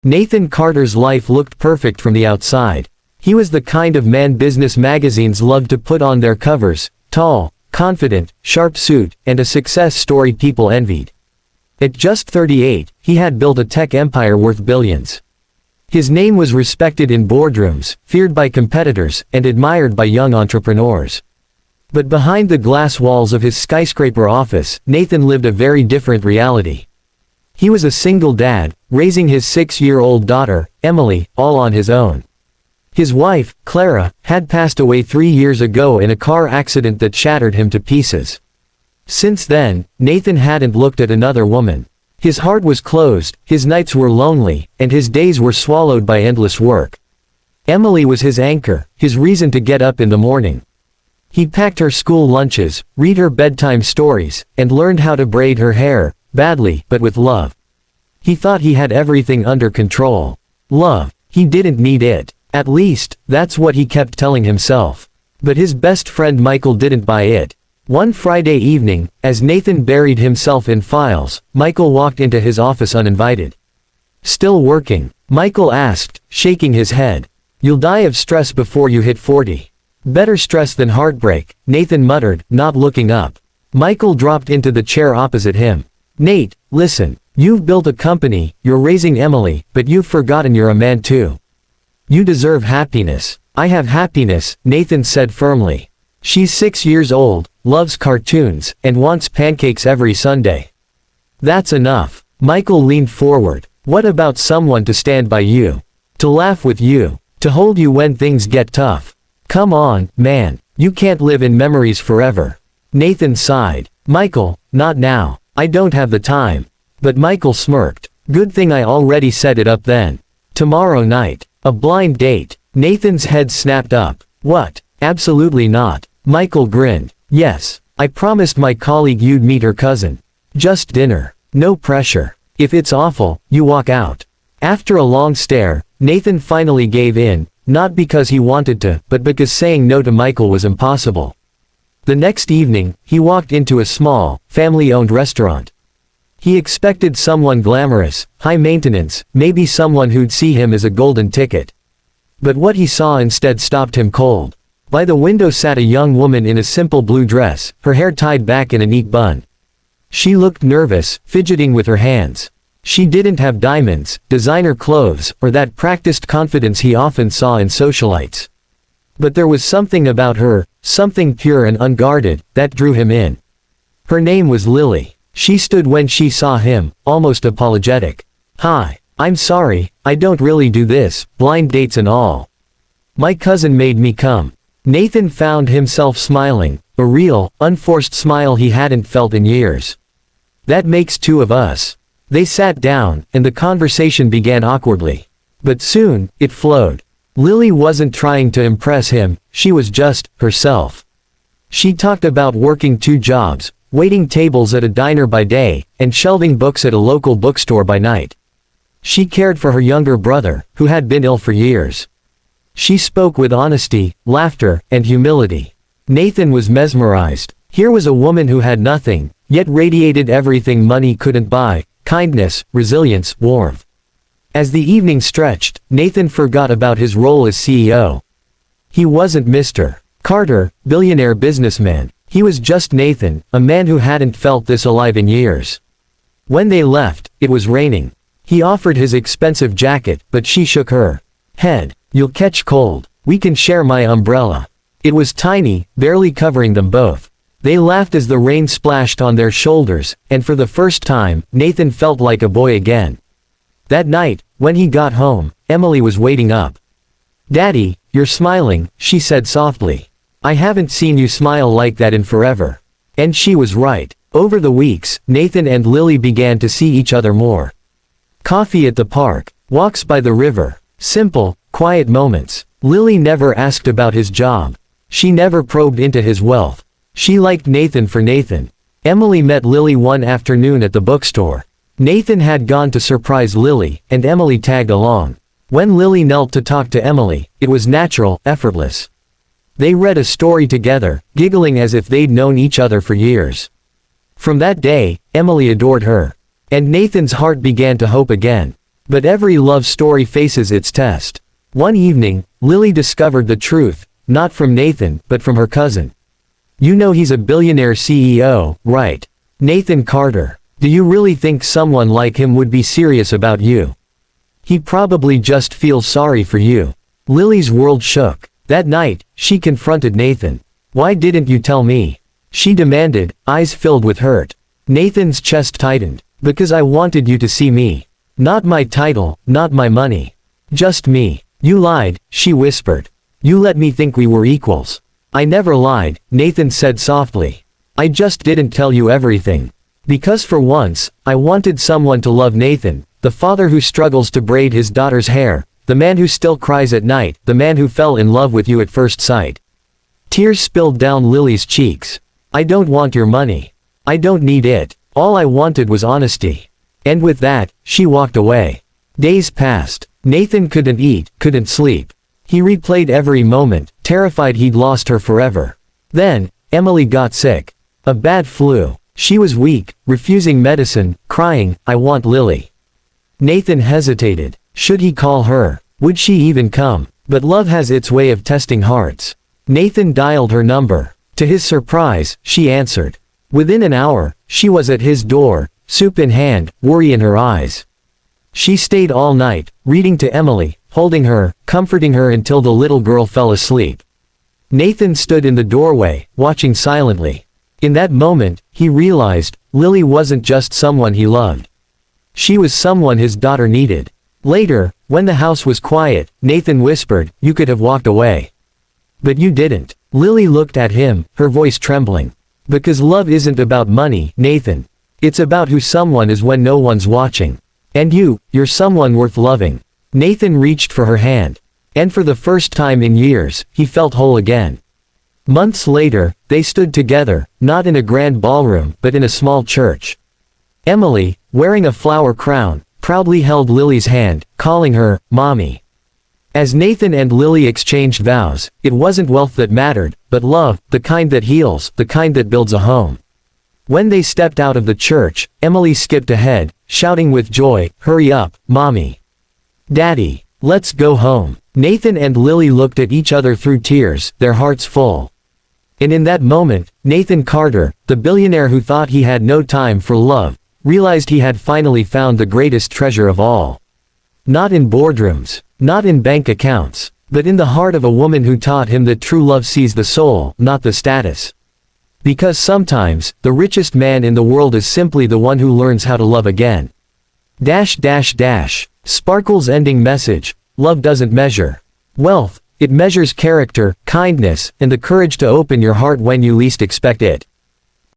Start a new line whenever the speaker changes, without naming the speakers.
Nathan Carter's life looked perfect from the outside. He was the kind of man business magazines loved to put on their covers, tall, confident, sharp suit, and a success story people envied. At just 38, he had built a tech empire worth billions. His name was respected in boardrooms, feared by competitors, and admired by young entrepreneurs. But behind the glass walls of his skyscraper office, Nathan lived a very different reality. He was a single dad, raising his 6-year-old daughter, Emily, all on his own. His wife, Clara, had passed away 3 years ago in a car accident that shattered him to pieces. Since then, Nathan hadn't looked at another woman. His heart was closed, his nights were lonely, and his days were swallowed by endless work. Emily was his anchor, his reason to get up in the morning. He packed her school lunches, read her bedtime stories, and learned how to braid her hair, badly, but with love. He thought he had everything under control. Love. He didn't need it. At least, that's what he kept telling himself. But his best friend Michael didn't buy it. One Friday evening, as Nathan buried himself in files, Michael walked into his office uninvited. "Still working?" Michael asked, shaking his head. "You'll die of stress before you hit 40. "Better stress than heartbreak," Nathan muttered, not looking up. Michael dropped into the chair opposite him. "Nate, listen. You've built a company, you're raising Emily, but you've forgotten you're a man too. You deserve happiness." "I have happiness," Nathan said firmly. "She's 6 years old, loves cartoons, and wants pancakes every Sunday." "That's enough." Michael leaned forward. "What about someone to stand by you? To laugh with you? To hold you when things get tough? Come on, man. You can't live in memories forever." Nathan sighed. "Michael, not now. I don't have the time." But Michael smirked. "Good thing I already set it up then. Tomorrow night. A blind date." Nathan's head snapped up. "What? Absolutely not." Michael grinned. "Yes. I promised my colleague you'd meet her cousin. Just dinner. No pressure. If it's awful, you walk out." After a long stare, Nathan finally gave in, not because he wanted to, but because saying no to Michael was impossible. The next evening, he walked into a small, family-owned restaurant. He expected someone glamorous, high maintenance, maybe someone who'd see him as a golden ticket. But what he saw instead stopped him cold. By the window sat a young woman in a simple blue dress, her hair tied back in a neat bun. She looked nervous, fidgeting with her hands. She didn't have diamonds, designer clothes, or that practiced confidence he often saw in socialites. But there was something about her, something pure and unguarded, that drew him in. Her name was Lily. She stood when she saw him, almost apologetic. "Hi. I'm sorry, I don't really do this, blind dates and all. My cousin made me come." Nathan found himself smiling, a real, unforced smile he hadn't felt in years. "That makes 2 of us." They sat down, and the conversation began awkwardly. But soon, it flowed. Lily wasn't trying to impress him, she was just herself. She talked about working 2 jobs, waiting tables at a diner by day, and shelving books at a local bookstore by night. She cared for her younger brother, who had been ill for years. She spoke with honesty, laughter, and humility. Nathan was mesmerized. Here was a woman who had nothing, yet radiated everything money couldn't buy: kindness, resilience, warmth. As the evening stretched, Nathan forgot about his role as CEO. He wasn't Mr. Carter, billionaire businessman. He was just Nathan, a man who hadn't felt this alive in years. When they left, it was raining. He offered his expensive jacket, but she shook her head. "You'll catch cold. We can share my umbrella." It was tiny, barely covering them both. They laughed as the rain splashed on their shoulders, and for the first time, Nathan felt like a boy again. That night, when he got home, Emily was waiting up. "Daddy, you're smiling," she said softly. "I haven't seen you smile like that in forever." And she was right. Over the weeks, Nathan and Lily began to see each other more. Coffee at the park, walks by the river, simple, quiet moments. Lily never asked about his job. She never probed into his wealth. She liked Nathan for Nathan. Emily met Lily one afternoon at the bookstore. Nathan had gone to surprise Lily, and Emily tagged along. When Lily knelt to talk to Emily, it was natural, effortless. They read a story together, giggling as if they'd known each other for years. From that day, Emily adored her. And Nathan's heart began to hope again. But every love story faces its test. One evening, Lily discovered the truth, not from Nathan, but from her cousin. You know he's a billionaire CEO, right? Nathan Carter. Do you really think someone like him would be serious about you? He probably just feels sorry for you. Lily's world shook. That night, she confronted Nathan. Why didn't you tell me? She demanded, eyes filled with hurt. Nathan's chest tightened. Because I wanted you to see me. Not my title, not my money. Just me. You lied, she whispered. You let me think we were equals. I never lied, Nathan said softly. I just didn't tell you everything. Because for once, I wanted someone to love Nathan, the father who struggles to braid his daughter's hair, the man who still cries at night, the man who fell in love with you at first sight. Tears spilled down Lily's cheeks. I don't want your money. I don't need it. All I wanted was honesty. And with that, she walked away. Days passed. Nathan couldn't eat, couldn't sleep. He replayed every moment, terrified he'd lost her forever. Then, Emily got sick. A bad flu. She was weak, refusing medicine, crying, I want Lily. Nathan hesitated. Should he call her? Would she even come? But love has its way of testing hearts. Nathan dialed her number. To his surprise, she answered. Within an hour, she was at his door, soup in hand, worry in her eyes. She stayed all night, reading to Emily, holding her, comforting her until the little girl fell asleep. Nathan stood in the doorway, watching silently. In that moment, he realized, Lily wasn't just someone he loved. She was someone his daughter needed. Later, when the house was quiet, Nathan whispered, you could have walked away. But you didn't. Lily looked at him, her voice trembling. Because love isn't about money, Nathan. It's about who someone is when no one's watching. And you're someone worth loving. Nathan reached for her hand. And for the first time in years, he felt whole again. Months later, they stood together, not in a grand ballroom, but in a small church. Emily, wearing a flower crown, proudly held Lily's hand, calling her, Mommy. As Nathan and Lily exchanged vows, it wasn't wealth that mattered, but love, the kind that heals, the kind that builds a home. When they stepped out of the church, Emily skipped ahead, shouting with joy, hurry up, Mommy. Daddy, let's go home. Nathan and Lily looked at each other through tears, their hearts full. And in that moment, Nathan Carter, the billionaire who thought he had no time for love, realized he had finally found the greatest treasure of all. Not in boardrooms, not in bank accounts, but in the heart of a woman who taught him that true love sees the soul, not the status. Because sometimes, the richest man in the world is simply the one who learns how to love again. Sparkle's ending message, love doesn't measure wealth, it measures character, kindness, and the courage to open your heart when you least expect it.